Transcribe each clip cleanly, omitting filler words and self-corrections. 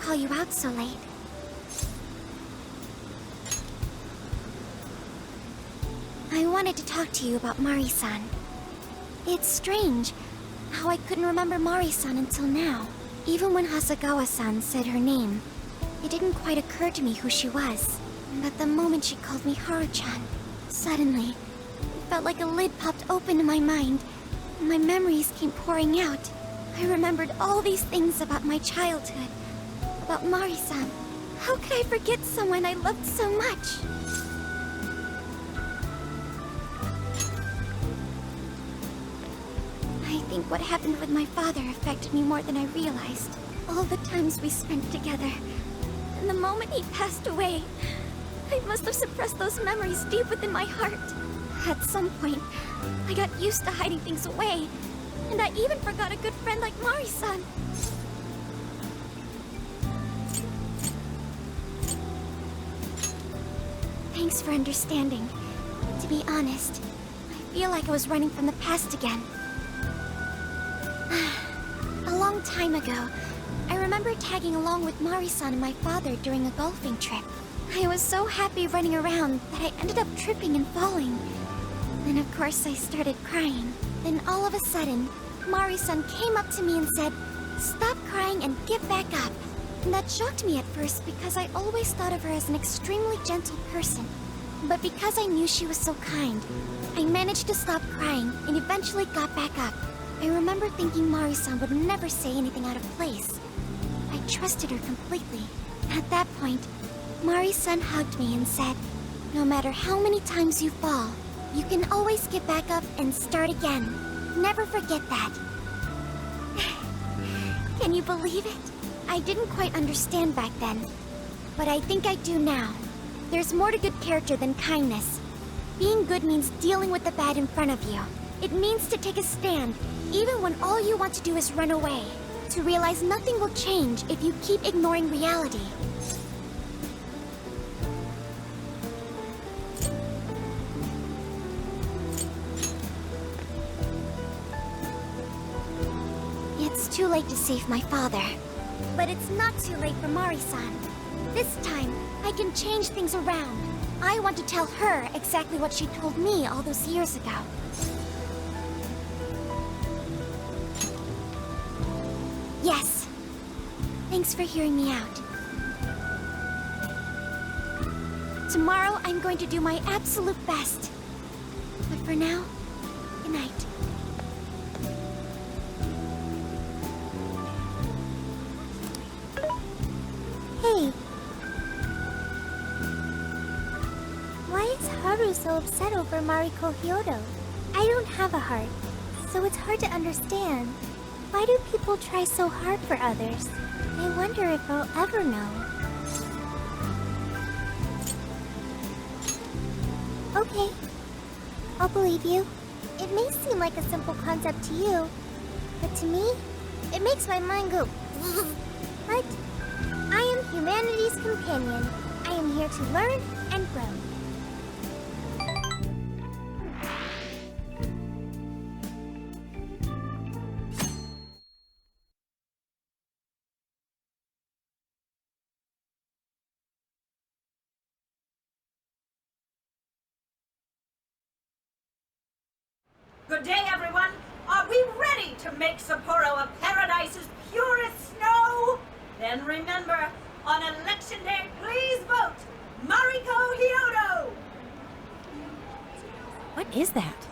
call you out so late. I wanted to talk to you about Mari-san. It's strange how I couldn't remember Mari-san until now. Even when Hasagawa-san said her name, it didn't quite occur to me who she was. But the moment she called me Haru-chan, suddenly, it felt like a lid popped open in my mind, and my memories came pouring out. I remembered all these things about my childhood, about Mari-san. How could I forget someone I loved so much? I think what happened with my father affected me more than I realized. All the times we spent together, and the moment he passed away, I must have suppressed those memories deep within my heart. At some point, I got used to hiding things away, and I even forgot a good friend like Mari-san. Thanks for understanding. To be honest, I feel like I was running from the past again. A long time ago, I remember tagging along with Mari-san and my father during a golfing trip. I was so happy running around that I ended up tripping and falling. Then of course I started crying. Then all of a sudden, Mari-san came up to me and said, "Stop crying and get back up." And that shocked me at first because I always thought of her as an extremely gentle person. But because I knew she was so kind, I managed to stop crying and eventually got back up. I remember thinking Mari-san would never say anything out of place. I trusted her completely. At that point, Mari-san hugged me and said, "No matter how many times you fall, you can always get back up and start again. Never forget that." Can you believe it? I didn't quite understand back then, but I think I do now. There's more to good character than kindness. Being good means dealing with the bad in front of you. It means to take a stand, even when all you want to do is run away. To realize nothing will change if you keep ignoring reality. It's too late to save my father. But it's not too late for Mari-san. This time, I can change things around. I want to tell her exactly what she told me all those years ago. Yes. Thanks for hearing me out. Tomorrow, I'm going to do my absolute best. But for now, good night. Hey. Why is Haru so upset over Mariko Hyodo? I don't have a heart, so it's hard to understand. Why do people try so hard for others? I wonder if I'll ever know. Okay. I'll believe you. It may seem like a simple concept to you, but to me, it makes my mind go But I am humanity's companion. I am here to learn and grow. Good day, everyone! Are we ready to make Sapporo a paradise as pure as snow? Then remember, on election day, please vote Mariko Hyodo! What is that?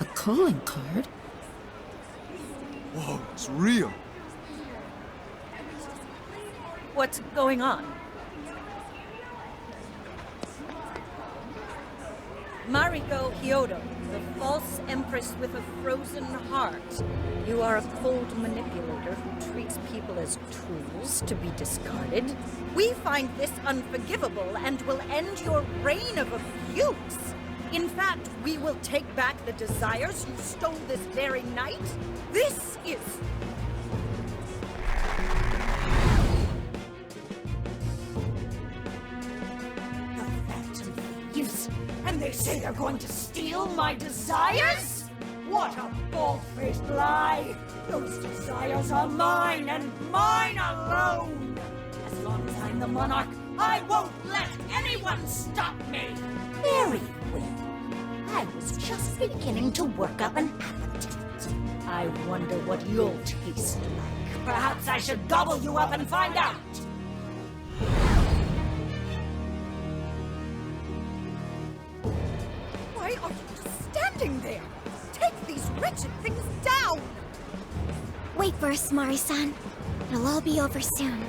A calling card? Whoa, it's real. What's going on? Mariko Hyodo, the false empress with a frozen heart. You are a cold manipulator who treats people as tools to be discarded. We find this unforgivable and will end your reign of abuse. In fact, we will take back the desires you stole this very night. This is... the Phantom Thieves? And they say they're going to steal my desires? What a bald-faced lie! Those desires are mine and mine alone! As long as I'm the monarch, I won't let anyone stop me! Very well. I was just beginning to work up an appetite. I wonder what you'll taste like. Perhaps I should gobble you up and find out! Why are you just standing there? Take these wretched things down! Wait for us, Mari-san. It'll all be over soon.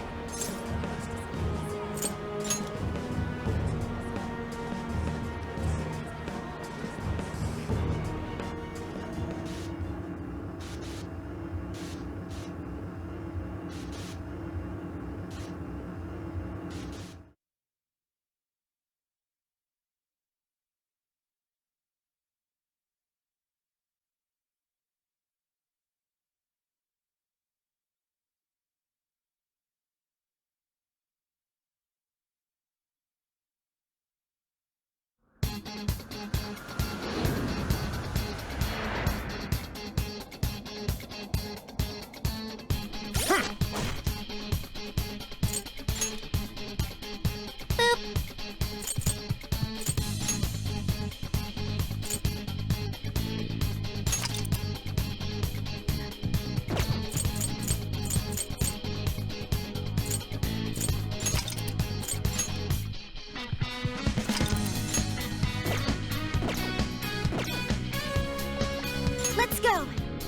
Let's go!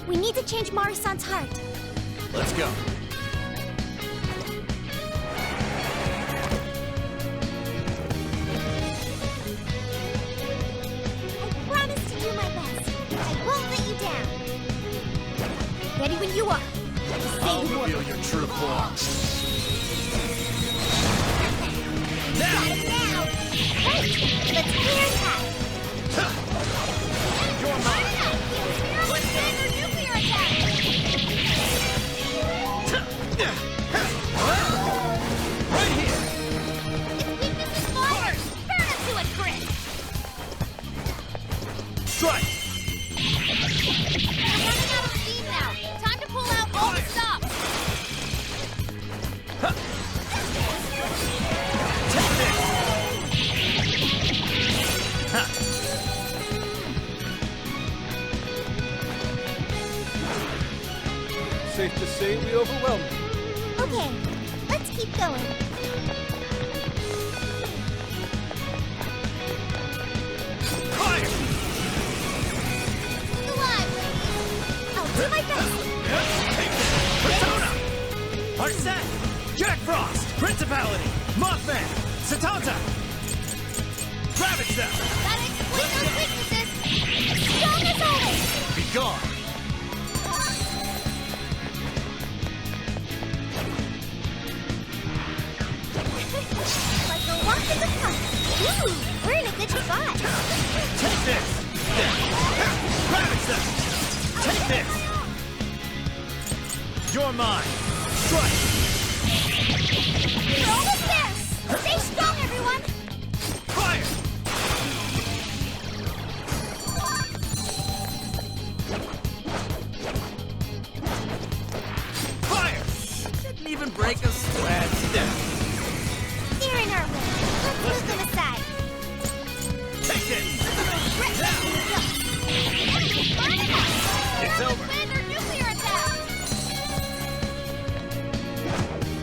We need to change Mari-san's heart. Let's go. I promise to do my best. I won't let you down. Ready when you are. I'll reveal your true form. Got it now! Right! Let's clear that! You're mine. Let's send our nuclear attack! Right here. Its weakness is fire! Burn it to a crisp! Strike. We're running out of steam now. Time to pull out all the stops. Take this. Safe to say we overwhelmed them. Okay, let's keep going. Fire. Look alive, ladies. I'll do my best. Take this. Persona. Arsene. Jack Frost. Principality. Mothman. Satanta. Ravage them. Gotta exploit those weaknesses. Strong as always. Be gone. Like a walk in the park. Ooh, we're in a good spot. Take this. Ravage them. Take this. You're mine. Strike. We're almost there. Stay strong, everyone. Fire. Fire. Didn't even break a sweat. They're in our way. Let's move them aside. Take it. It's over. Land our nuclear attack.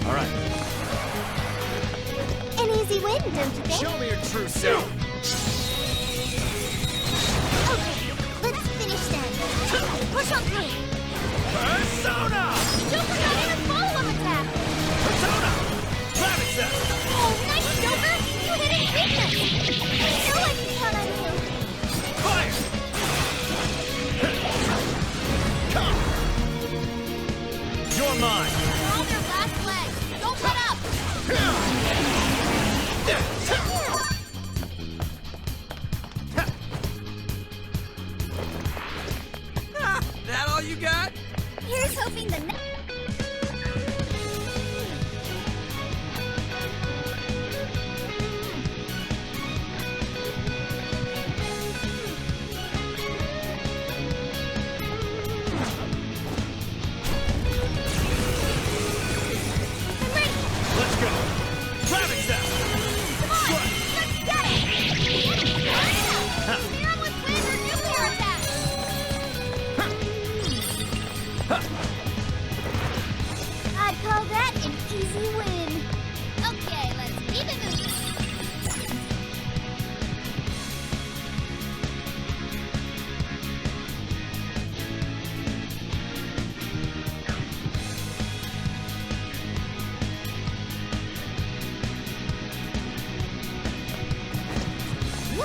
All right. An easy win, don't you think? Show me your true self. Okay, let's finish them. Push on through. Persona. Don't forget a follow-up attack. Persona. Ravage them. Oh, nice, Joker. You hit it weakness. I know I can count on you. Fire. Come. You're mine. You're on their last legs. Don't let up. That all you got? Here's hoping the next...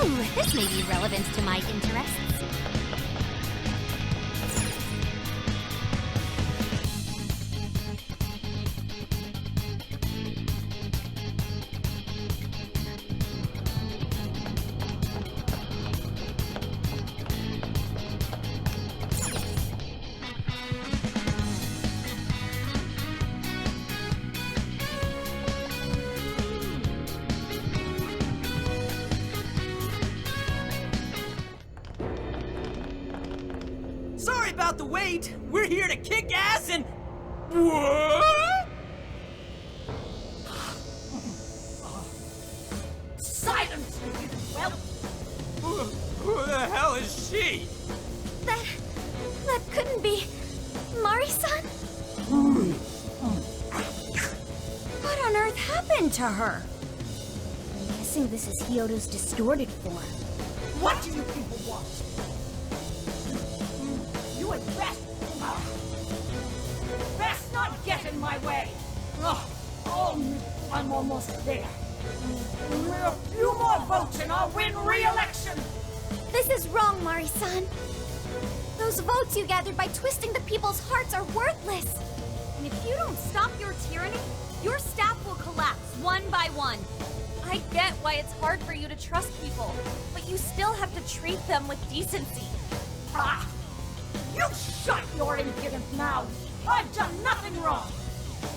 This may be relevant to my interests. Sorry about the wait. We're here to kick ass and... What? Silence, you well. Who the hell is she? That couldn't be Mari-san? What on earth happened to her? I'm guessing this is Hyodo's distorted form. What do you people want? You had best... best not get in my way. I'm almost there. We're a few more votes and I'll win re-election. This is wrong, Mari-san. Those votes you gathered by twisting the people's hearts are worthless. And if you don't stop your tyranny, your staff will collapse one by one. I get why it's hard for you to trust people, but you still have to treat them with decency. Ah! You shut your impudent mouth! I've done nothing wrong!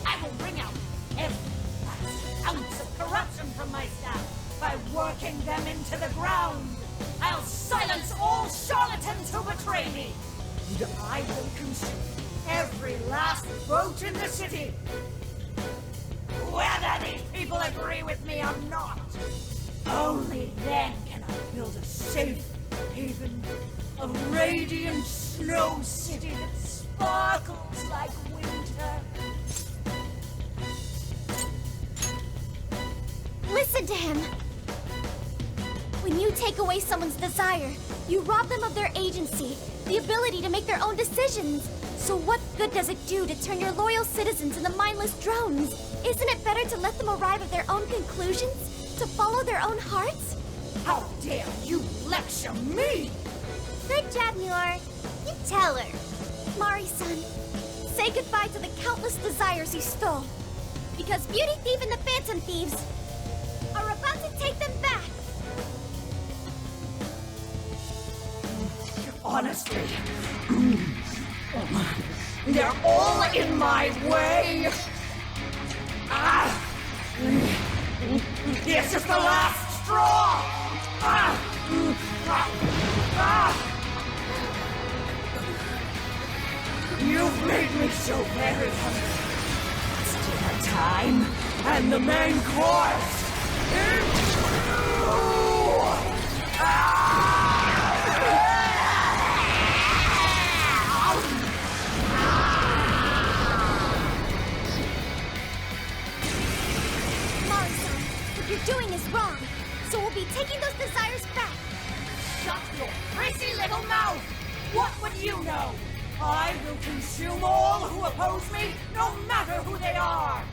I will bring out every last ounce of corruption from my staff by working them into the ground! I'll silence all charlatans who betray me! And I will consume every last vote in the city! Whether these people agree with me or not! Only then can I build a safe haven, a radiant snow city that sparkles like winter. Listen to him. When you take away someone's desire, you rob them of their agency, the ability to make their own decisions. So what good does it do to turn your loyal citizens into mindless drones? Isn't it better to let them arrive at their own conclusions? To follow their own hearts? How dare you lecture me! Good job, Muir. You tell her. Mari-san, say goodbye to the countless desires you stole. Because Beauty Thief and the Phantom Thieves are about to take them back. Honestly, they're all in my way. Ah! This is the last straw. You've made me so very hungry. It's dinner time, and the main course is Mari-san, what you're doing is wrong. So we'll be taking those desires back. Shut your crazy little mouth! What would you know? I will consume all who oppose me, no matter who they are!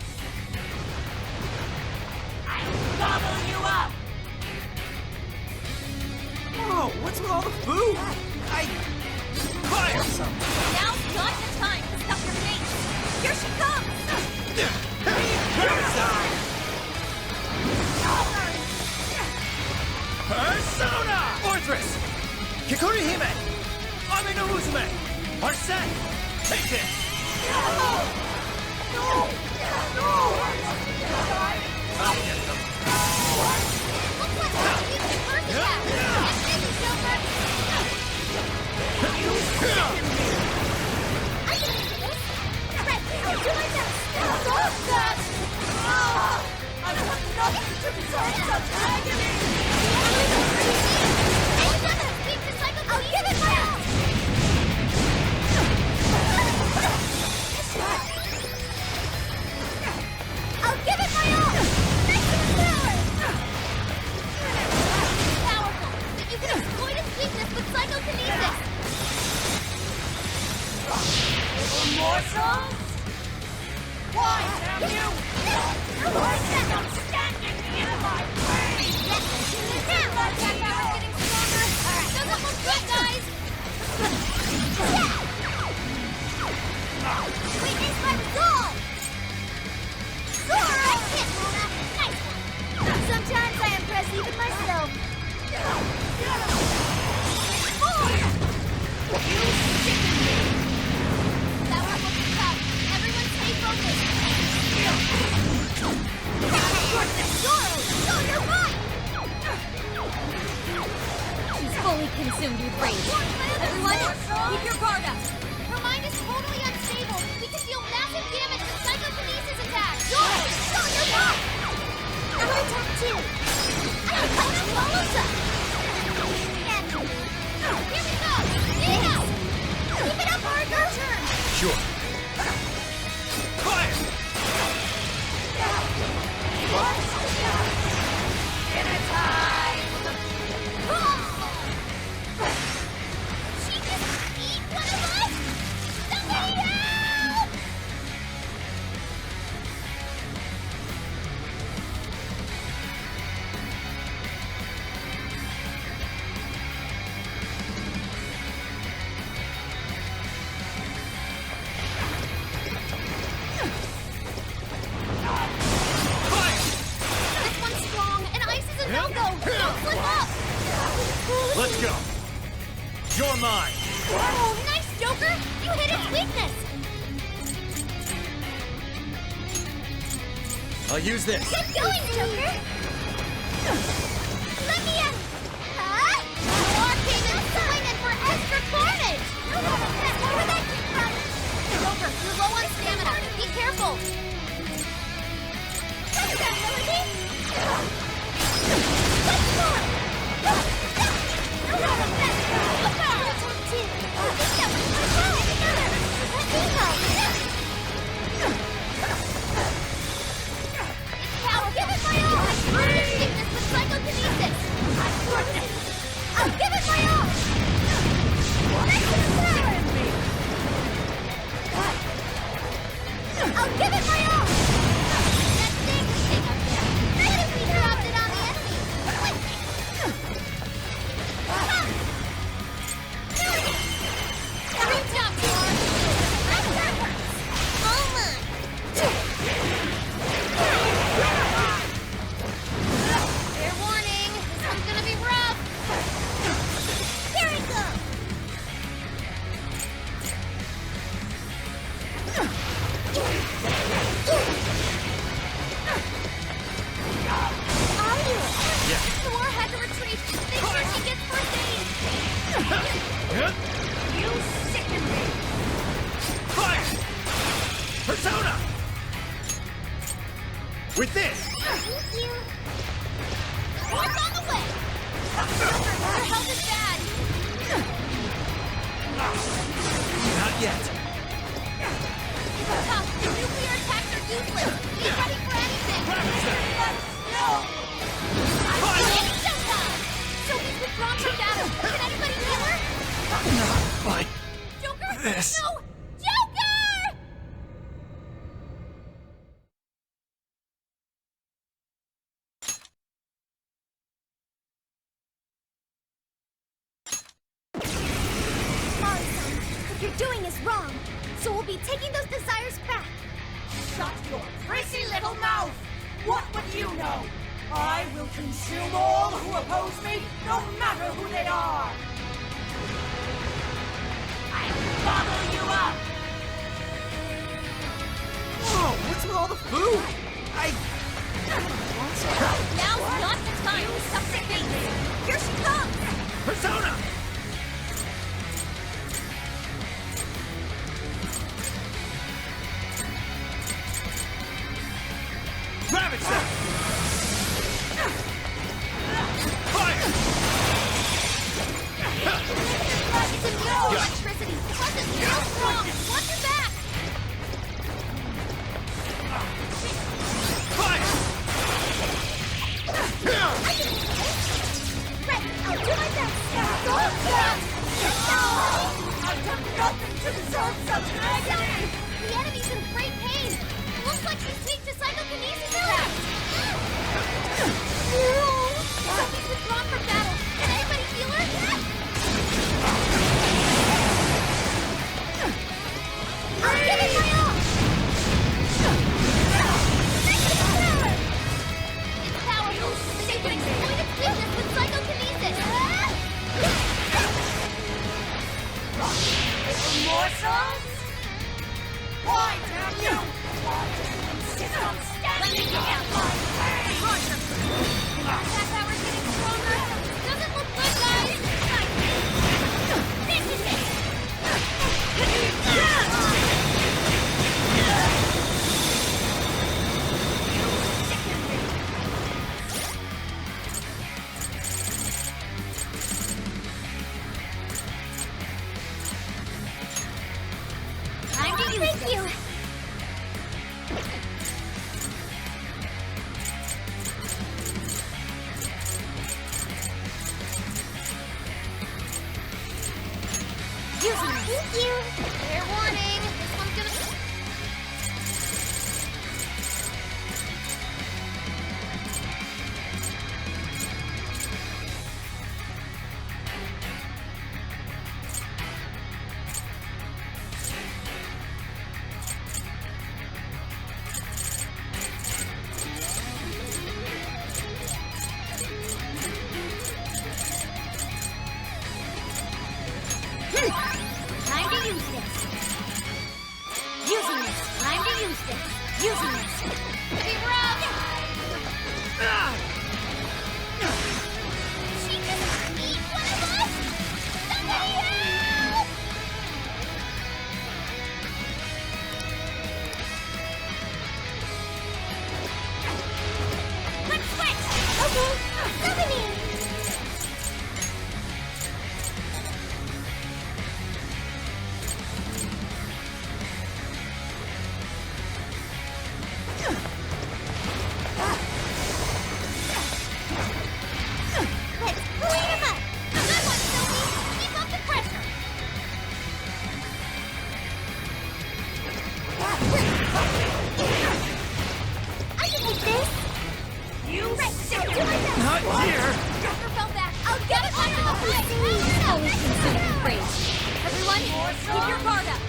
I'll gobble you up! Oh, what's with all the food? Fire some! Now's not the time to stuff your face. Here she comes! Persona! Orthrus! Kikori Hime! Ame no Musume! Are set! Take it! Looks like we're keeping first now. Get busy, Silver. I can handle this. Red, I'll do my best. Stop that! I've done nothing to deserve such agony! Anyone that speaks the cycle, I'll give it my all. I'll give it my all! Maximum power! Powerful, but you can exploit its weakness with psychokinesis! Morsels? Why, damn you! Why stand on standing in my way? Sometimes I impress even myself. That one looks tough. Everyone stay focused. Zoro, you're right! She's fully consumed with rage. Everyone, keep your guard up. Her mind is totally unstable. We can deal massive damage with psychokinesis attacks. You're right! I'm gonna attack too. I can kind of follow them. And here we go. Yes! Keep it up, Mariko. Sure. Fire! She just eat one of us? Somebody help! This one's strong, and ice is a no-go. Don't slip up. Let's go. You're mine. Oh, nice, Joker! You hit its weakness! I'll use this. Keep going, Joker! Let me in! Huh? Walking and signing for extra carnage! Where that came from? Joker, you're low on stamina. Be careful! What's that, Melody? Let's go! I'll give it my all! I can escape this with psychokinesis! I'll give it my all! I'll give it my all! That dangerous thing up there! What if we dropped it on the enemy? Great job, Thor! Fair warning, this one's gonna be rough! Here we go! Yeah. Thor had to retreat! Make sure she gets first aid! You sicken me! Fire! Persona! With this! Thank you! What's on the way? Your health is bad! Not yet. Tough! Nuclear attacks are useless! Be ready for anything! Sophie's withdrawn from battle! Can anybody heal her? Not like Joker! this. No! Joker! Mariko, what you're doing is wrong. So we'll be taking those desires back. Shut your prissy little mouth! What would you know? I will consume all who oppose me, no matter who they are! I'll gobble you up! Whoa, what's with all the food? Now's not the time to suck the face. Here she comes! Persona! Rabbit Set! Fire! It's immune to electricity. Plus it's real strong. Watch your back. Fire! Right, I'll do my best. I've done nothing to deserve such agony! The enemy's in great pain. Looks like she's weak to psychokinesis attacks. Morsels! Why, damn you? Why do you insist on standing in my way? That power's getting stronger. Doesn't look good, guys. This is it. Time to use Thank this. you. Using this. Thank you. Fair warning. This one's gonna. Time to use this. Using this. Time to use this. Using this. Be rough. She just eat one of us. Somebody help! Let's switch. Okay. Summoning. Let's clean him up. Good one, Sylvie. Keep up the pressure. I can take this. You Right, sick do my best. Not here! Never felt that. I'll get it on your Always considered great. Everyone, keep your guard up.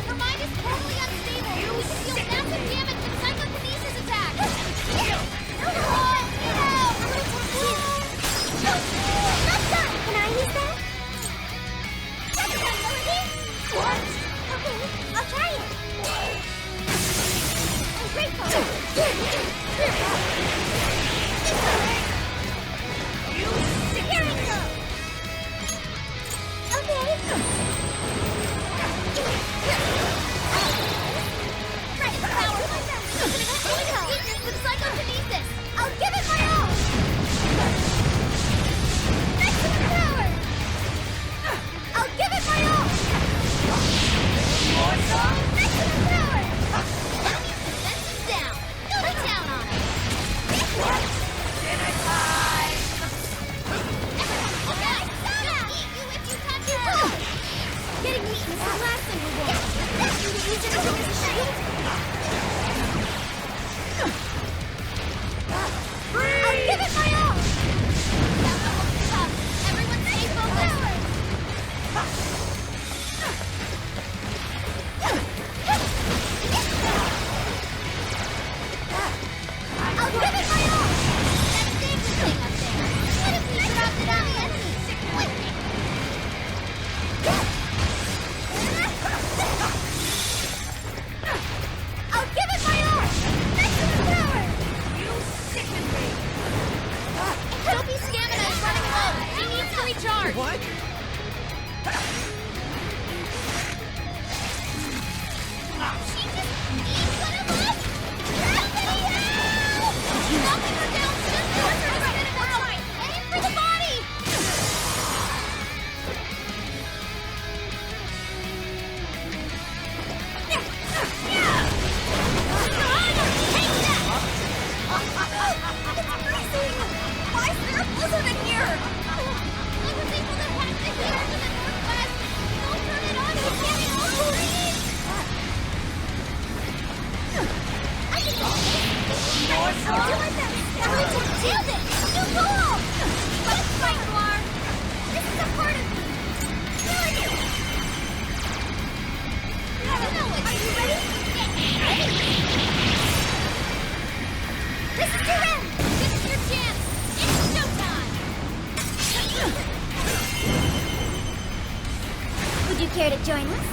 Her mind is totally unstable. We can deal massive damage with psychokinesis attacks. Not done. Can I use that? That's an ability? What? Okay, I'll try it. I'm grateful. Here we go. Okay. Right, power. Weakness with psychokinesis. I'll give it my all. Maximum power. I'll give it my all. Maximum power. That means the fence is down. Lay down on it. What? Dinner time! Okay, she'll eat you if you touch her. Getting eaten is the last thing we want. That's you to use it as a shield. I'll give it my all. That one will be tough. Everyone stay focused. I'll give it my all. That dangerous thing up there. What if we dropped it on the enemy? I'll give it my all. Maximum power. You sicken me! Sophie's stamina is running low. She needs to recharge. What? She just eats one of us. Somebody help! Knocking her down to the floor for a minute now. Aim for the body. Take that! It's freezing. Why is there a blizzard in here? I was able to hack the heater to the northwest. Don't turn it on. It's getting all green. I can do this. I'll do my best. Everyone Nailed it! You goal! Let's fight, Noir! This is a part of me. Good. You know it. Are you ready? Ready? This is your end. This is your chance. It's showtime. Would you care to join us?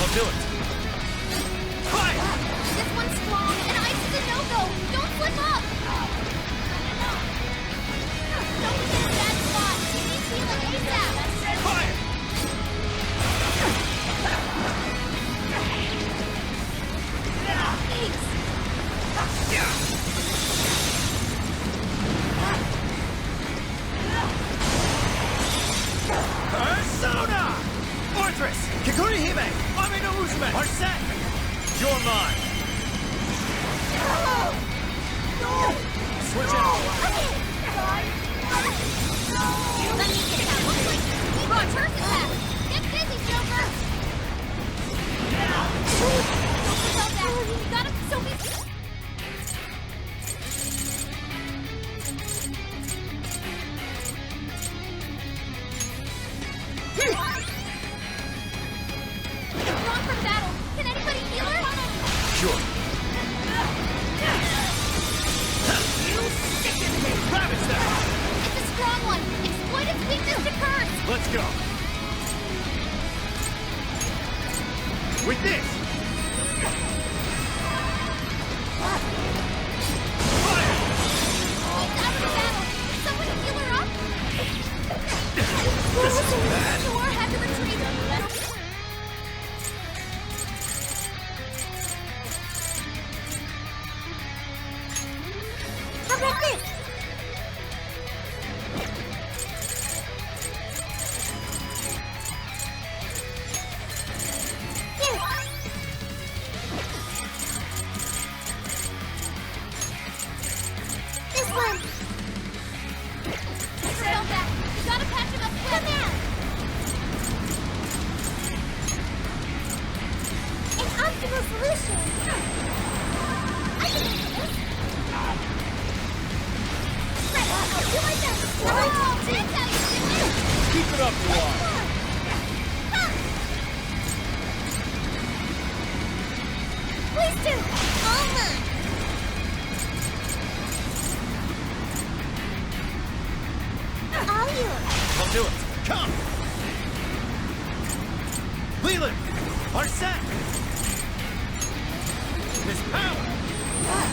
I'll do it. Fire! This one's strong, and ice is a no-go. Don't flip up. Don't get in a bad spot. You need healing ASAP. Fire! Persona! Orthrus! Kikuri Hime! Ame no Uzume! Are set! You're mine! Switch out! Let me get that. Looks like we've got turf attack. Get busy, Joker. Don't forget that. You gotta so be. Wrong from battle. Can anybody heal her? Sure. Ravage them! It's a strong one. Exploit its weakness to curse. Let's go. With this! Fire! It's out of the battle. Someone heal her up. This is bad. Sure, had to retrieve her. How about this? Here. This one. Trail back. You gotta patch him up quick. Come out. An optimal solution. I can do this. Right, I'll do my best. Oh, that's how you do it. Keep it up, Noir. Please do. All mine. All yours. I'll do it. Come! Leland! Arsene! His power!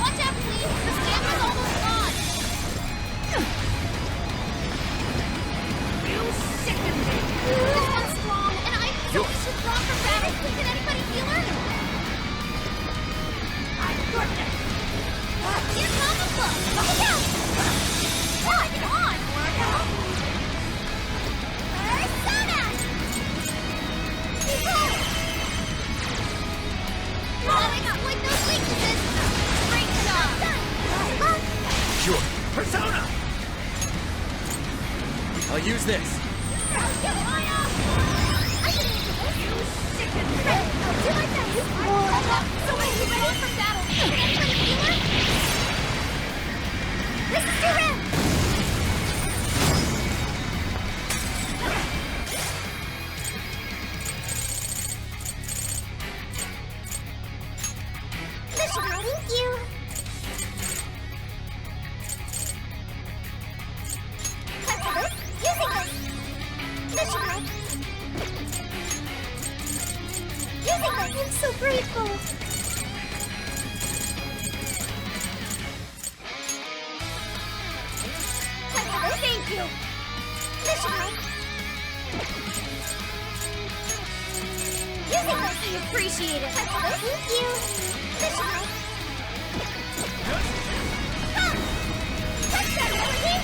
Watch out, please. The stamina's almost gone. You sicken me! This one's strong, and I think she's wrong from battle. Can anybody heal her? My goodness! Here's Mama Club. Look out! Oh, it's on. Persona! Behold! Gotta exploit those weaknesses. Great job. Sure. Persona! I'll use this. I can handle this. You sicken me. I'll do my best. So wait, you went on from battle. Can anybody heal her? This is to him. Mission ready? Thank you. Time for this. Using this. Mission ready. Using this. I'm so grateful. Time for this. Thank you. Mission ready. Physically appreciated. Thank you. Additional. Come! Touch that, Melody!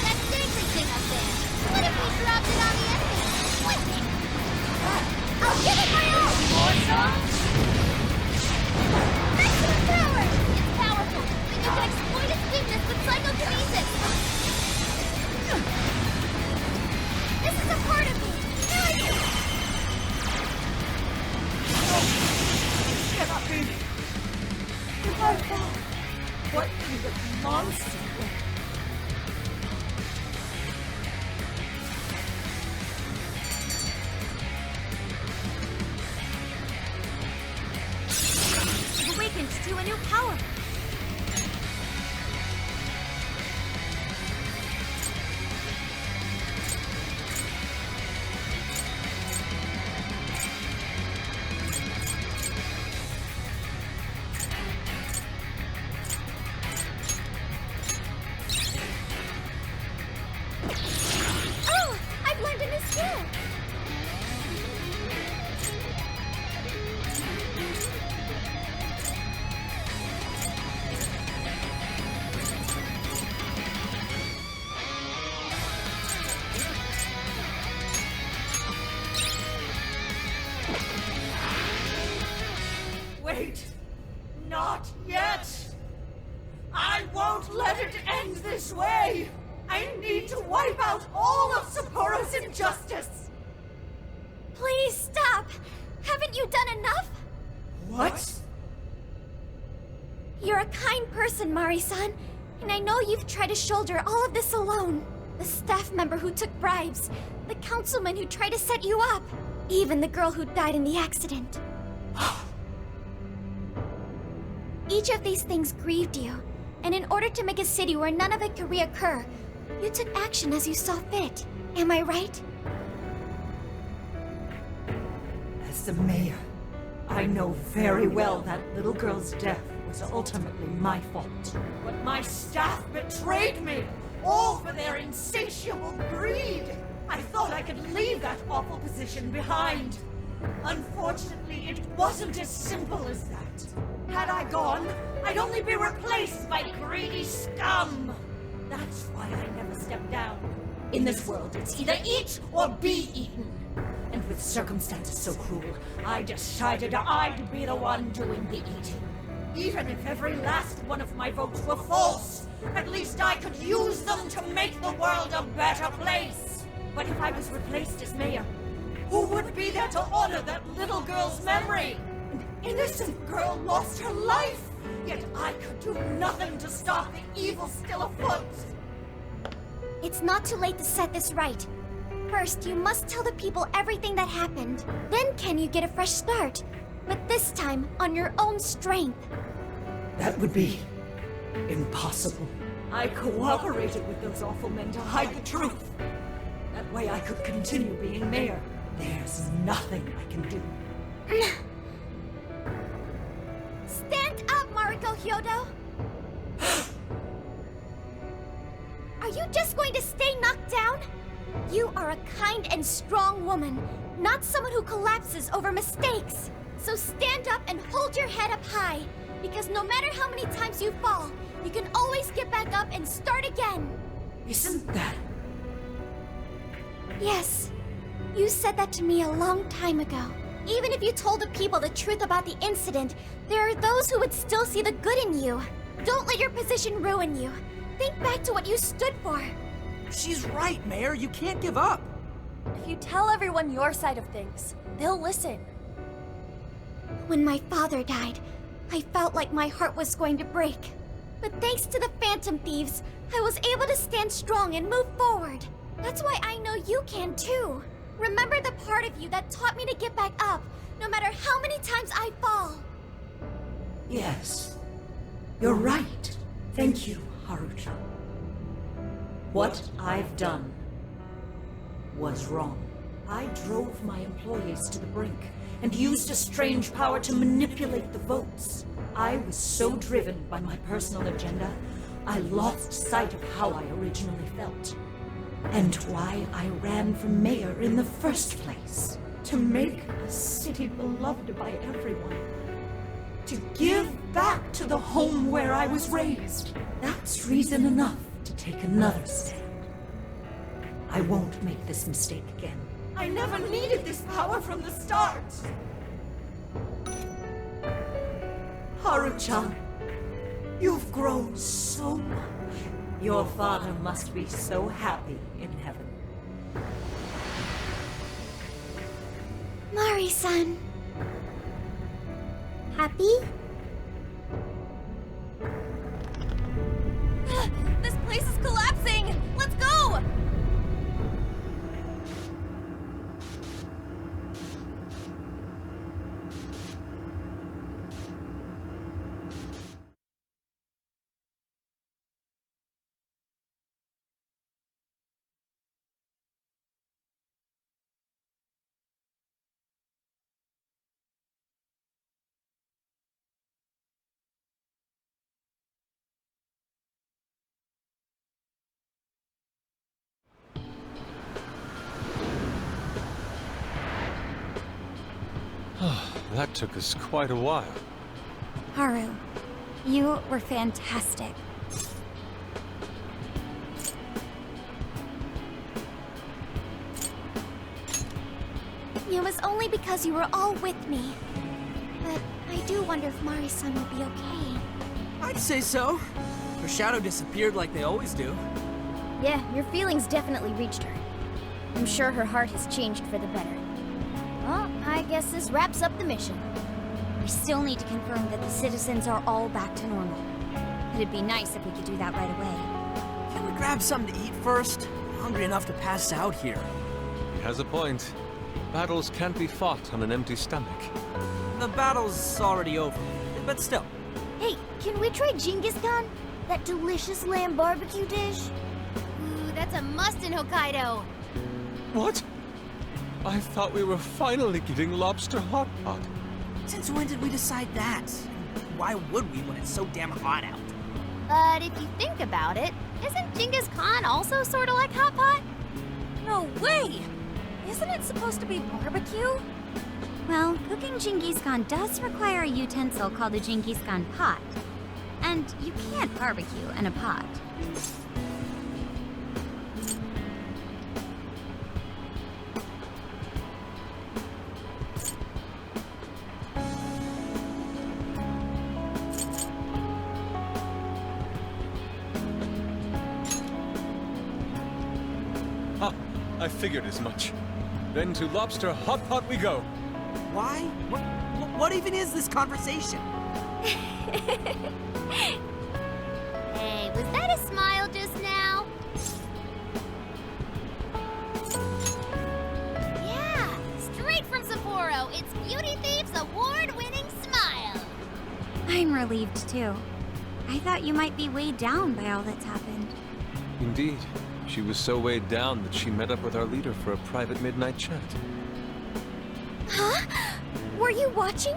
That dangly thing up there. What if we dropped it on the enemy? With it! I'll give it my all! Maximum power! It's powerful, but you can exploit its weakness with psychokinesis! This is a part of me! Now I do! Cannot be. If I fall, what kind of monster? You've awakened to a new power. Oh! I've learned a new skill! Wait! Not yet! I won't let it end this way! I need to wipe out all of Sapporo's injustice! Please stop! Haven't you done enough? What? You're a kind person, Mari-san, and I know you've tried to shoulder all of this alone. The staff member who took bribes, the councilman who tried to set you up, even the girl who died in the accident. Each of these things grieved you, and in order to make a city where none of it could reoccur, you took action as you saw fit. Am I right? As the mayor, I know very well that little girl's death was ultimately my fault. But my staff betrayed me, all for their insatiable greed. I thought I could leave that awful position behind. Unfortunately, it wasn't as simple as that. Had I gone, I'd only be replaced by greedy scum. That's why I never stepped down. In this world, it's either eat or be eaten. And with circumstances so cruel, I decided I'd be the one doing the eating. Even if every last one of my votes were false, at least I could use them to make the world a better place. But if I was replaced as mayor, who would be there to honor that little girl's memory? An innocent girl lost her life, yet I could do nothing to stop the evil still afoot. It's not too late to set this right. First, you must tell the people everything that happened. Then can you get a fresh start? But this time, on your own strength. That would be impossible. I cooperated with those awful men to hide the truth. That way I could continue being mayor. There's nothing I can do. Stand up, Mariko Hyodo! Are you just going to stay knocked down? You are a kind and strong woman, not someone who collapses over mistakes. So stand up and hold your head up high, because no matter how many times you fall, you can always get back up and start again. Isn't that... Yes, you said that to me a long time ago. Even if you told the people the truth about the incident, there are those who would still see the good in you. Don't let your position ruin you. Think back to what you stood for. She's right, Mayor. You can't give up. If you tell everyone your side of things, they'll listen. When my father died, I felt like my heart was going to break. But thanks to the Phantom Thieves, I was able to stand strong and move forward. That's why I know you can too. Remember the part of you that taught me to get back up, no matter how many times I fall. Yes. You're right. Thank you, Harucha. What I've done was wrong. I drove my employees to the brink and used a strange power to manipulate the votes. I was so driven by my personal agenda, I lost sight of how I originally felt. And why I ran for mayor in the first place. To make a city beloved by everyone. To give back to the home where I was raised. That's reason enough to take another stand. I won't make this mistake again. I never needed this power from the start! Haru-chan, you've grown so much. Your father must be so happy in heaven. Mari-san. Happy? This place is collapsing! Let's go! That took us quite a while. Haru, you were fantastic. It was only because you were all with me. But I do wonder if Mari-san will be okay. I'd say so. Her shadow disappeared like they always do. Yeah, your feelings definitely reached her. I'm sure her heart has changed for the better. Well, I guess this wraps up the mission. We still need to confirm that the citizens are all back to normal. It'd be nice if we could do that right away. Can we grab something to eat first? I'm hungry enough to pass out here. He has a point. Battles can't be fought on an empty stomach. The battle's already over, but still. Hey, can we try Genghis Khan? That delicious lamb barbecue dish? Ooh, that's a must in Hokkaido. What? I thought we were finally getting lobster hot pot. Since when did we decide that? Why would we when it's so damn hot out? But if you think about it, isn't Genghis Khan also sort of like hot pot? No way! Isn't it supposed to be barbecue? Well, cooking Genghis Khan does require a utensil called a Genghis Khan pot. And you can't barbecue in a pot. Ha! I figured as much. Then to lobster hot pot we go. Why? What even is this conversation? Hey, was that a smile just now? Yeah, straight from Sapporo, it's Beauty Thief's award-winning smile. I'm relieved too. I thought you might be weighed down by all that's happened. Indeed. She was so weighed down that she met up with our leader for a private midnight chat. Huh? Were you watching?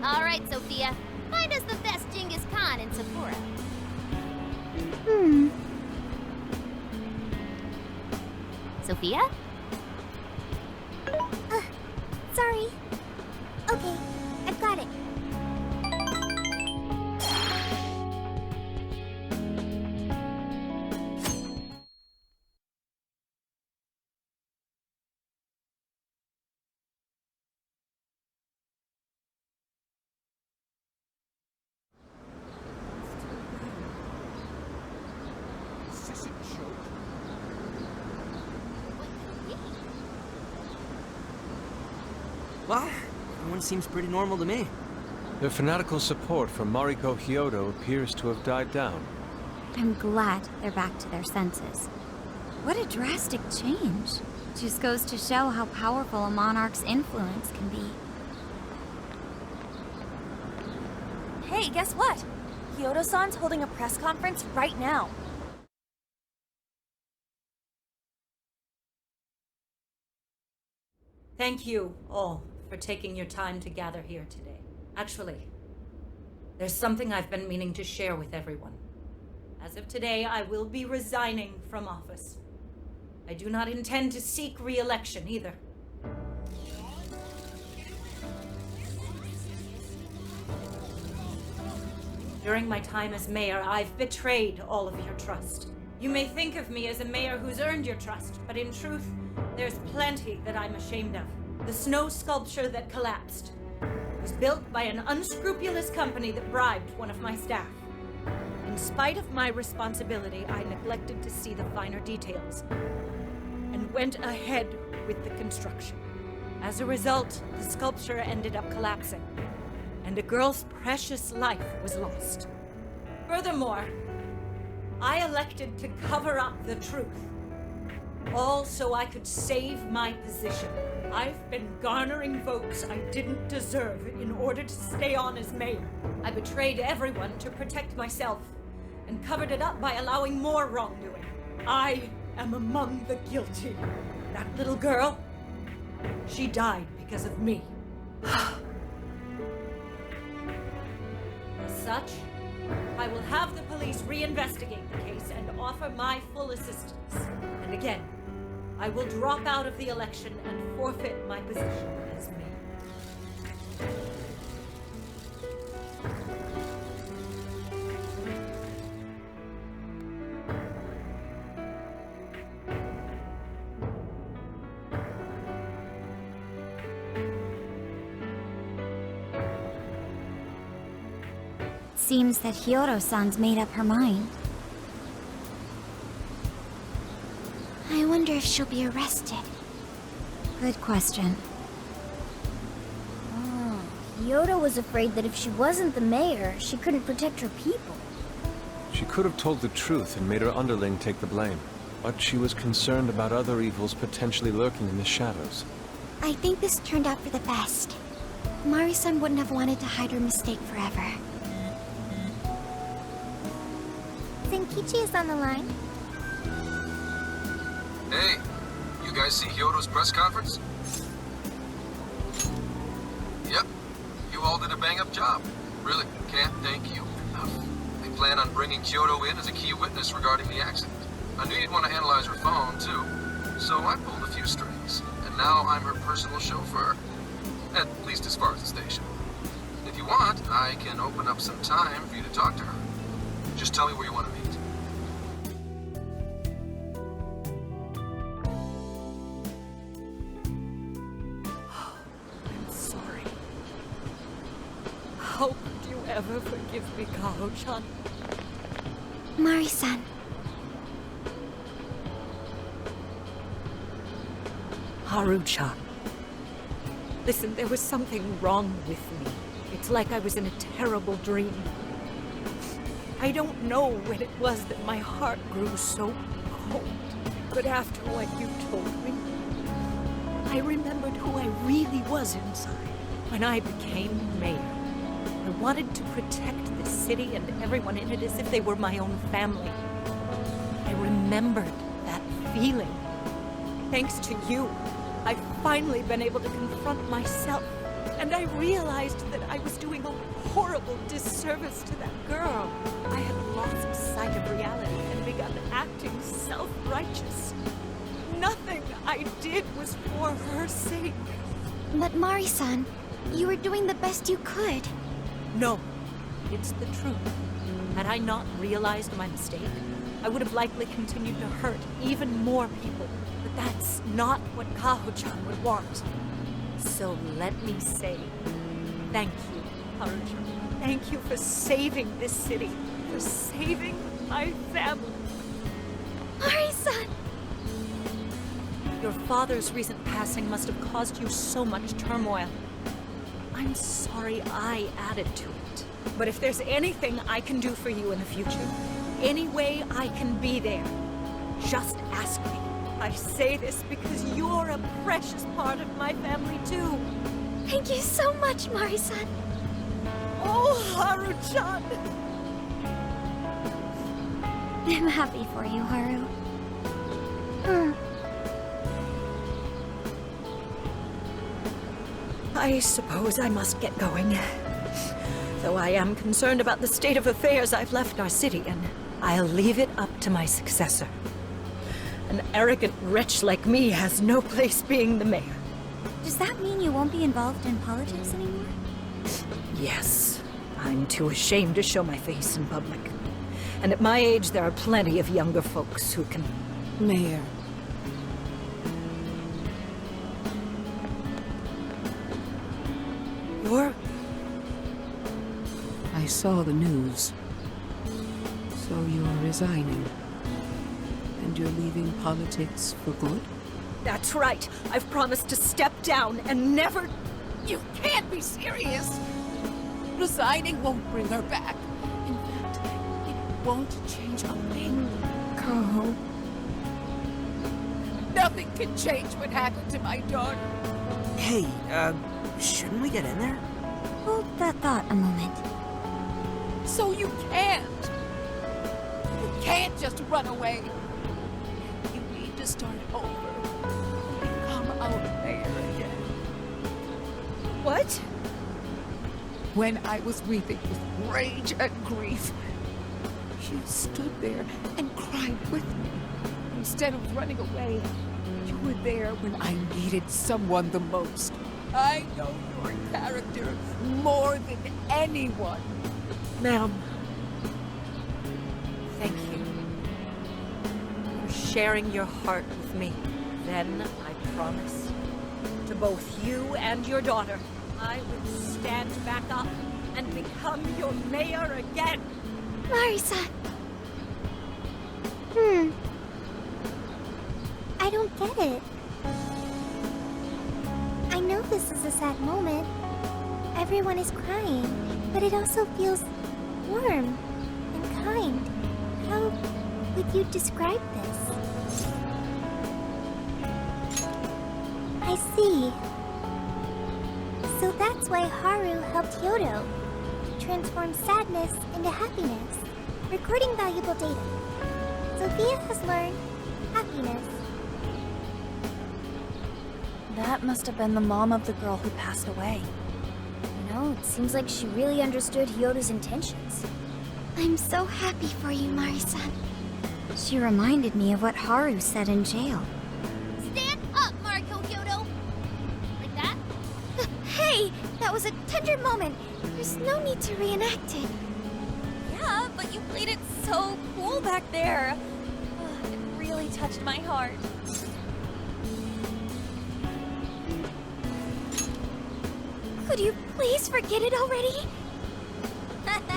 All right, Sophia, find us the best Genghis Khan in Sapporo. Sophia? Sorry. Okay, I've got it. Well, everyone seems pretty normal to me. Their fanatical support for Mariko Hyodo appears to have died down. I'm glad they're back to their senses. What a drastic change. Just goes to show how powerful a monarch's influence can be. Hey, guess what? Kyoto-san's holding a press conference right now. Thank you all for taking your time to gather here today. Actually, there's something I've been meaning to share with everyone. As of today, I will be resigning from office. I do not intend to seek re-election either. During my time as mayor, I've betrayed all of your trust. You may think of me as a mayor who's earned your trust, but in truth, there's plenty that I'm ashamed of. The snow sculpture that collapsed was built by an unscrupulous company that bribed one of my staff. In spite of my responsibility, I neglected to see the finer details and went ahead with the construction. As a result, the sculpture ended up collapsing, and a girl's precious life was lost. Furthermore, I elected to cover up the truth, all so I could save my position. I've been garnering votes I didn't deserve in order to stay on as mayor. I betrayed everyone to protect myself, and covered it up by allowing more wrongdoing. I am among the guilty. That little girl, she died because of me. As such, I will have the police reinvestigate the case and offer my full assistance. And again, I will drop out of the election and forfeit my position as mayor. Seems that Hiyoro-san's made up her mind. I wonder if she'll be arrested. Good question. Oh, Hiyoro was afraid that if she wasn't the mayor, she couldn't protect her people. She could have told the truth and made her underling take the blame. But she was concerned about other evils potentially lurking in the shadows. I think this turned out for the best. Mari-san wouldn't have wanted to hide her mistake forever. Zenkichi is on the line. Hey, you guys see Hyodo's press conference? Yep, you all did a bang-up job. Really, can't thank you enough. They plan on bringing Kyoto in as a key witness regarding the accident. I knew you'd want to analyze her phone, too, so I pulled a few strings. And now I'm her personal chauffeur, at least as far as the station. If you want, I can open up some time for you to talk to her. Just tell me where you want to meet. I'm sorry. How could you ever forgive me, Kaho-chan? Mari-san. Haru-chan. Listen, there was something wrong with me. It's like I was in a terrible dream. I don't know when it was that my heart grew so cold. But after what you told me, I remembered who I really was inside. When I became mayor, I wanted to protect this city and everyone in it as if they were my own family. I remembered that feeling. Thanks to you, I've finally been able to confront myself. And I realized that I was doing a horrible disservice to that girl. I had lost sight of reality and begun acting self-righteous. Nothing I did was for her sake. But Mari-san, you were doing the best you could. No, it's the truth. Had I not realized my mistake, I would have likely continued to hurt even more people. But that's not what Kaho-chan would want. So let me say, thank you, Haru-chan. Thank you for saving this city, for saving my family. Mari-san! Your father's recent passing must have caused you so much turmoil. I'm sorry I added to it. But if there's anything I can do for you in the future, any way I can be there, just ask me. I say this because you're a precious part of my family, too. Thank you so much, Mari-san. Oh, Haru-chan! I'm happy for you, Haru. I suppose I must get going. Though I am concerned about the state of affairs I've left our city in, I'll leave it up to my successor. An arrogant wretch like me has no place being the mayor. Does that mean you won't be involved in politics anymore? Yes, I'm too ashamed to show my face in public. And at my age, there are plenty of younger folks who can... Mayor. You're... I saw the news. So you're resigning. And you're leaving politics for good? That's right. I've promised to step down and never... You can't be serious! Resigning won't bring her back. In fact, it won't change a thing. Carl. Nothing can change what happened to my daughter. Hey, shouldn't we get in there? Hold that thought a moment. So you can't. You can't just run away. You need to start over. Become our mayor again. What? When I was weeping with rage and grief, you stood there and cried with me. Instead of running away, you were there when I needed someone the most. I know your character more than anyone. Ma'am, thank you for sharing your heart with me. Then I promise to both you and your daughter, I will stand back up and become your mayor again. Marisa. I don't get it. I know this is a sad moment. Everyone is crying, but it also feels warm and kind. How would you describe this? I see. So that's why Haru helped Yodo to transform sadness into happiness, recording valuable data. Sophia has learned happiness. That must have been the mom of the girl who passed away. You know, it seems like she really understood Hyodo's intentions. I'm so happy for you, Marisa. She reminded me of what Haru said in jail. Stand up, Mariko Hyodo! Like that? Hey! That was a tender moment. There's no need to reenact it. Yeah, but you played it so cool back there. Ugh, it really touched my heart. Could you please forget it already?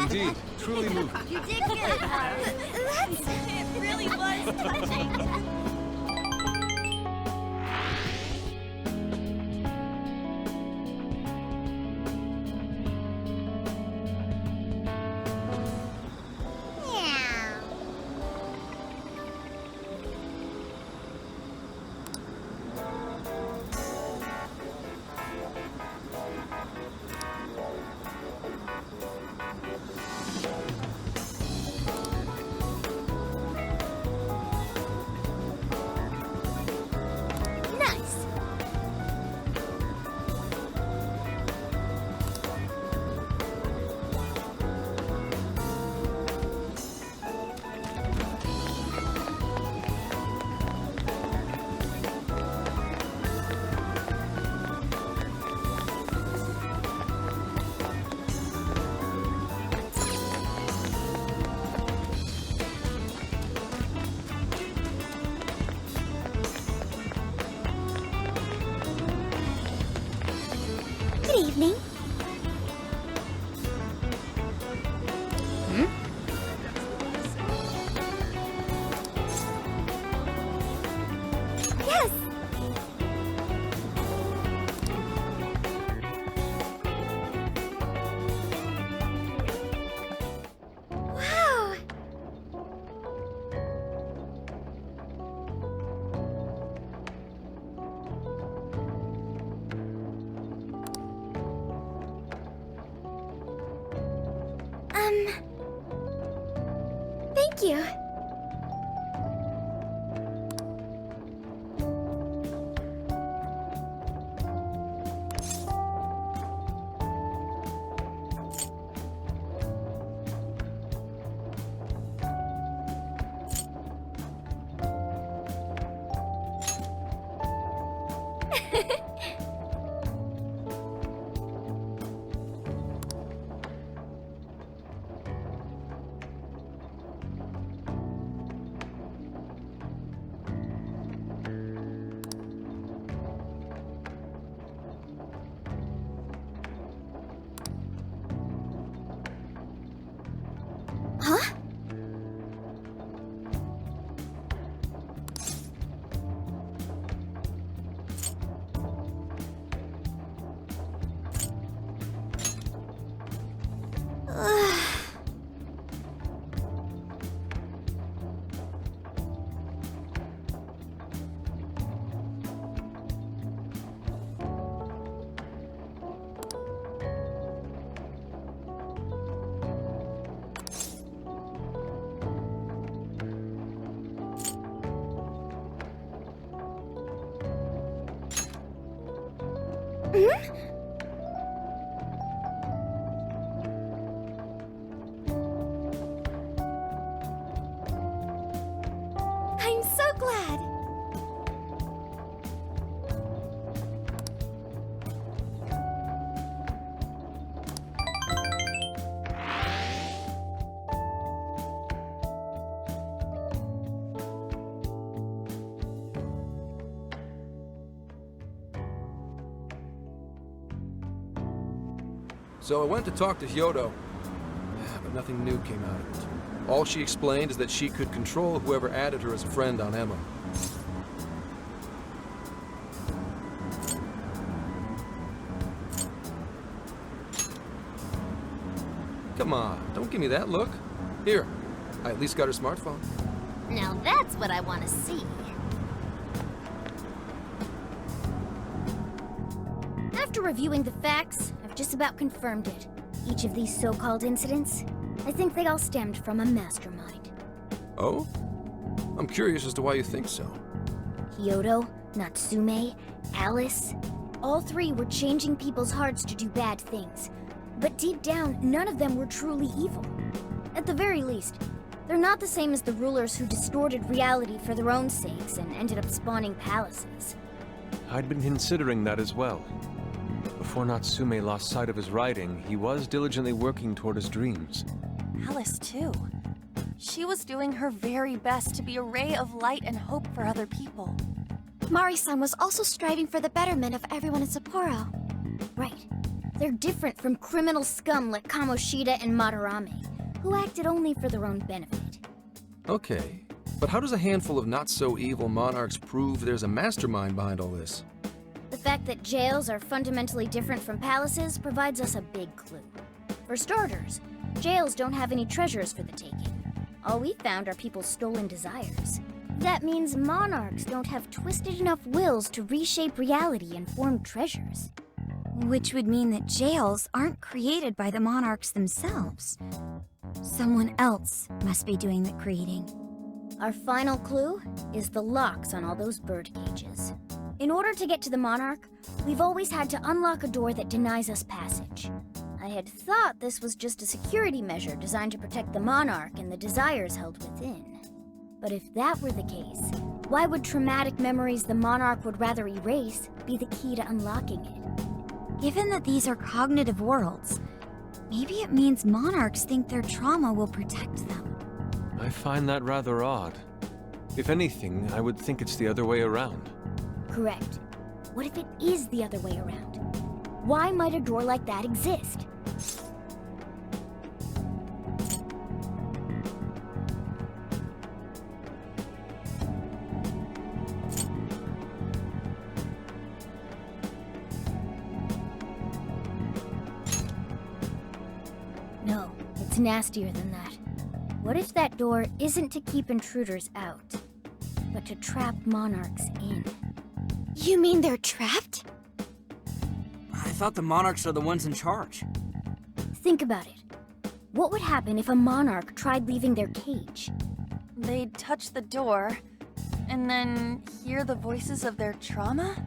Indeed, truly moving. You did good, Haru. It really was touching. Good evening. Yes. Wow. Thank you. Huh? I'm so glad. So I went to talk to Hyodo, but nothing new came out of it. All she explained is that she could control whoever added her as a friend on Emma. Come on, don't give me that look. Here, I at least got her smartphone. Now that's what I want to see. After reviewing the facts, I've just about confirmed it. Each of these so-called incidents, I think they all stemmed from a mastermind. Oh? I'm curious as to why you think so. Hyodo, Natsume, Alice, all three were changing people's hearts to do bad things. But deep down, none of them were truly evil. At the very least, they're not the same as the rulers who distorted reality for their own sakes and ended up spawning palaces. I'd been considering that as well. Before Natsume lost sight of his writing, he was diligently working toward his dreams. Alice, too. She was doing her very best to be a ray of light and hope for other people. Mari-san was also striving for the betterment of everyone in Sapporo. Right. They're different from criminal scum like Kamoshida and Madarame, who acted only for their own benefit. Okay, but how does a handful of not-so-evil monarchs prove there's a mastermind behind all this? The fact that jails are fundamentally different from palaces provides us a big clue. For starters, jails don't have any treasures for the taking. All we found are people's stolen desires. That means monarchs don't have twisted enough wills to reshape reality and form treasures. Which would mean that jails aren't created by the monarchs themselves. Someone else must be doing the creating. Our final clue is the locks on all those bird cages. In order to get to the monarch, we've always had to unlock a door that denies us passage. I had thought this was just a security measure designed to protect the monarch and the desires held within. But if that were the case, why would traumatic memories the monarch would rather erase be the key to unlocking it? Given that these are cognitive worlds, maybe it means monarchs think their trauma will protect them. I find that rather odd. If anything, I would think it's the other way around. Correct. What if it is the other way around? Why might a door like that exist? No, it's nastier than that. What if that door isn't to keep intruders out, but to trap monarchs in? You mean they're trapped? I thought the monarchs are the ones in charge. Think about it. What would happen if a monarch tried leaving their cage? They'd touch the door, and then hear the voices of their trauma?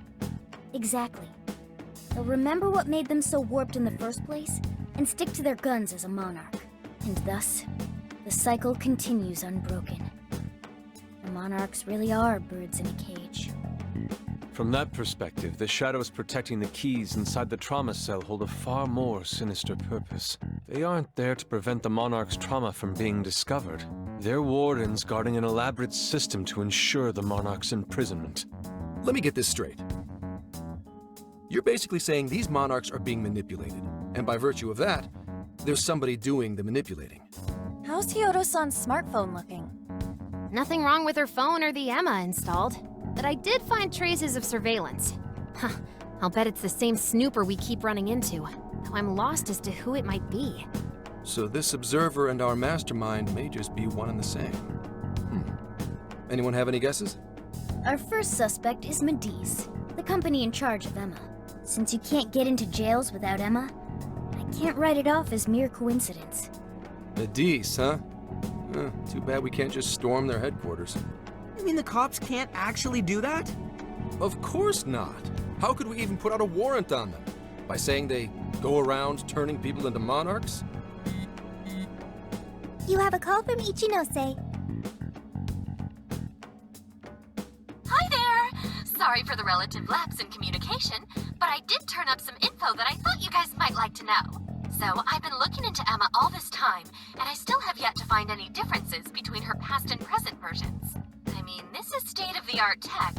Exactly. They'll remember what made them so warped in the first place, and stick to their guns as a monarch. And thus, the cycle continues unbroken. The monarchs really are birds in a cage. From that perspective, the shadows protecting the keys inside the trauma cell hold a far more sinister purpose. They aren't there to prevent the Monarch's trauma from being discovered. They're wardens guarding an elaborate system to ensure the Monarch's imprisonment. Let me get this straight. You're basically saying these Monarchs are being manipulated, and by virtue of that, there's somebody doing the manipulating. How's Hyodo-san's smartphone looking? Nothing wrong with her phone or the Emma installed. But I did find traces of surveillance. Huh, I'll bet it's the same snooper we keep running into, though I'm lost as to who it might be. So this observer and our mastermind may just be one and the same. Anyone have any guesses? Our first suspect is Mediz, the company in charge of Emma. Since you can't get into jails without Emma, I can't write it off as mere coincidence. Mediz, huh? Too bad we can't just storm their headquarters. You mean the cops can't actually do that? Of course not. How could we even put out a warrant on them? By saying they go around turning people into monarchs? You have a call from Ichinose. Hi there! Sorry for the relative lapse in communication, but I did turn up some info that I thought you guys might like to know. So I've been looking into Emma all this time, and I still have yet to find any differences between her past and present versions. I mean, this is state-of-the-art tech,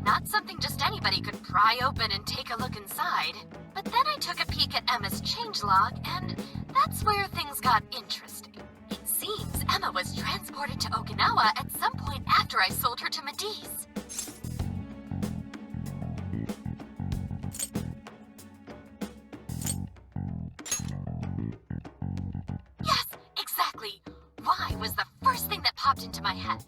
not something just anybody could pry open and take a look inside. But then I took a peek at Emma's changelog, and that's where things got interesting. It seems Emma was transported to Okinawa at some point after I sold her to Mediz. Yes, exactly. Why was the first thing that popped into my head.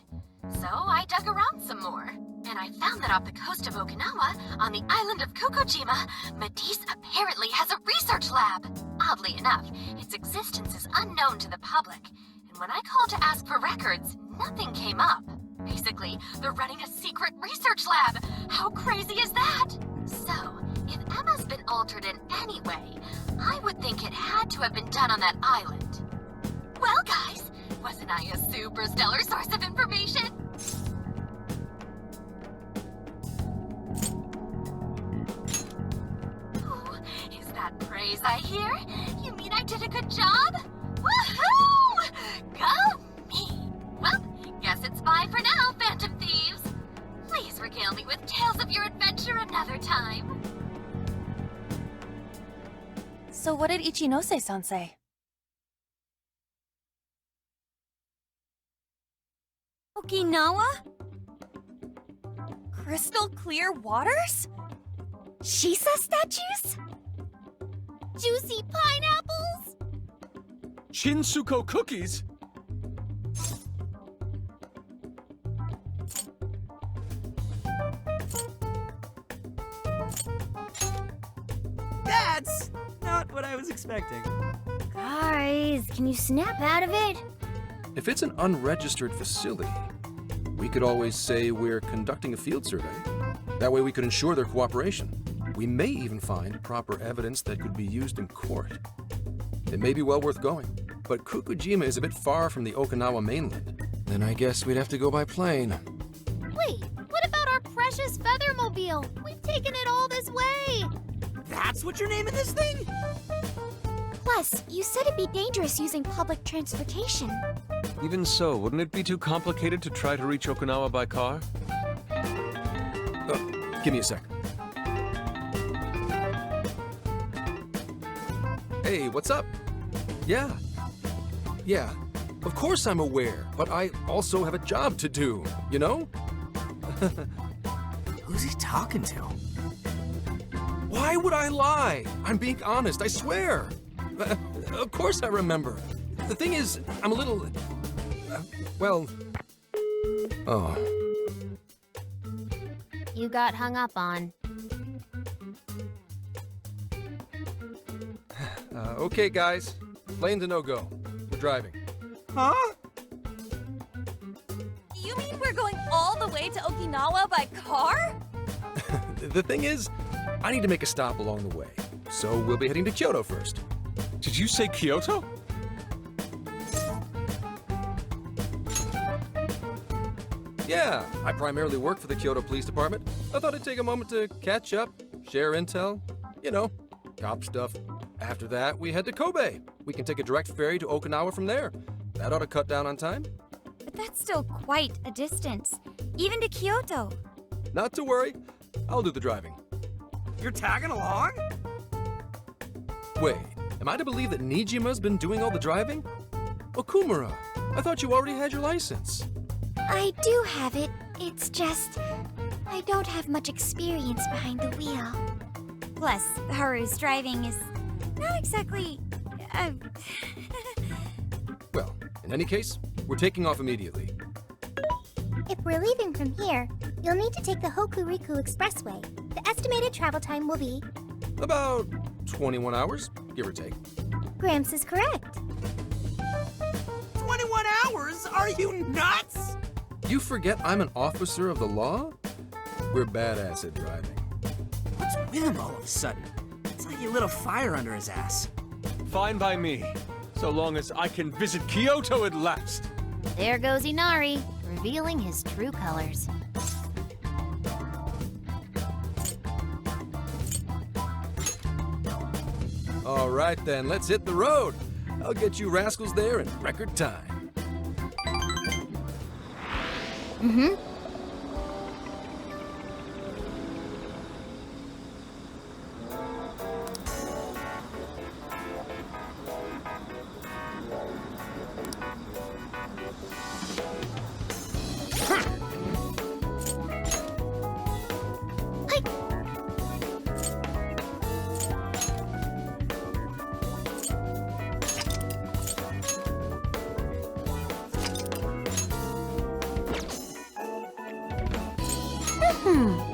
So I dug around some more, and I found that off the coast of Okinawa, on the island of Kokojima, Mediz apparently has a research lab. Oddly enough, its existence is unknown to the public, and when I called to ask for records, nothing came up. Basically, they're running a secret research lab. How crazy is that? So, if Emma's been altered in any way, I would think it had to have been done on that island. Well, guys, wasn't I a super stellar source of information? Ooh, is that praise I hear? You mean I did a good job? Woohoo! Go me! Well, guess it's bye for now, Phantom Thieves. Please regale me with tales of your adventure another time. So what did Ichinose-san say? Okinawa? Crystal clear waters? Shisa statues? Juicy pineapples? Shinsuko cookies? That's not what I was expecting. Guys, can you snap out of it? If it's an unregistered facility, we could always say we're conducting a field survey. That way we could ensure their cooperation. We may even find proper evidence that could be used in court. It may be well worth going, but Kokojima is a bit far from the Okinawa mainland. Then I guess we'd have to go by plane. Wait, what about our precious Feathermobile? We've taken it all this way! That's what you're naming this thing? Plus, you said it'd be dangerous using public transportation. Even so, wouldn't it be too complicated to try to reach Okinawa by car? Give me a sec. Hey, what's up? Yeah, of course I'm aware, but I also have a job to do, you know? Who's he talking to? Why would I lie? I'm being honest, I swear. Of course I remember. The thing is, I'm a little... Oh. You got hung up on. Okay, guys. Plane's a no-go. We're driving. Huh? You mean we're going all the way to Okinawa by car? The thing is, I need to make a stop along the way. So we'll be heading to Kyoto first. Did you say Kyoto? Yeah, I primarily work for the Kyoto Police Department. I thought I'd take a moment to catch up, share intel, you know, cop stuff. After that, we head to Kobe. We can take a direct ferry to Okinawa from there. That ought to cut down on time. But that's still quite a distance, even to Kyoto. Not to worry, I'll do the driving. You're tagging along? Wait, am I to believe that Nijima's been doing all the driving? Okumura, I thought you already had your license. I do have it. It's just... I don't have much experience behind the wheel. Plus, Haru's driving is not exactly... Well, in any case, we're taking off immediately. If we're leaving from here, you'll need to take the Hokuriku Expressway. The estimated travel time will be... About 21 hours, give or take. Gramps is correct. 21 hours? Are you nuts? You forget I'm an officer of the law? We're badass at driving. What's with him all of a sudden? It's like you lit a fire under his ass. Fine by me, so long as I can visit Kyoto at last. There goes Inari, revealing his true colors. All right then, let's hit the road. I'll get you rascals there in record time. Mm-hmm. Hmm.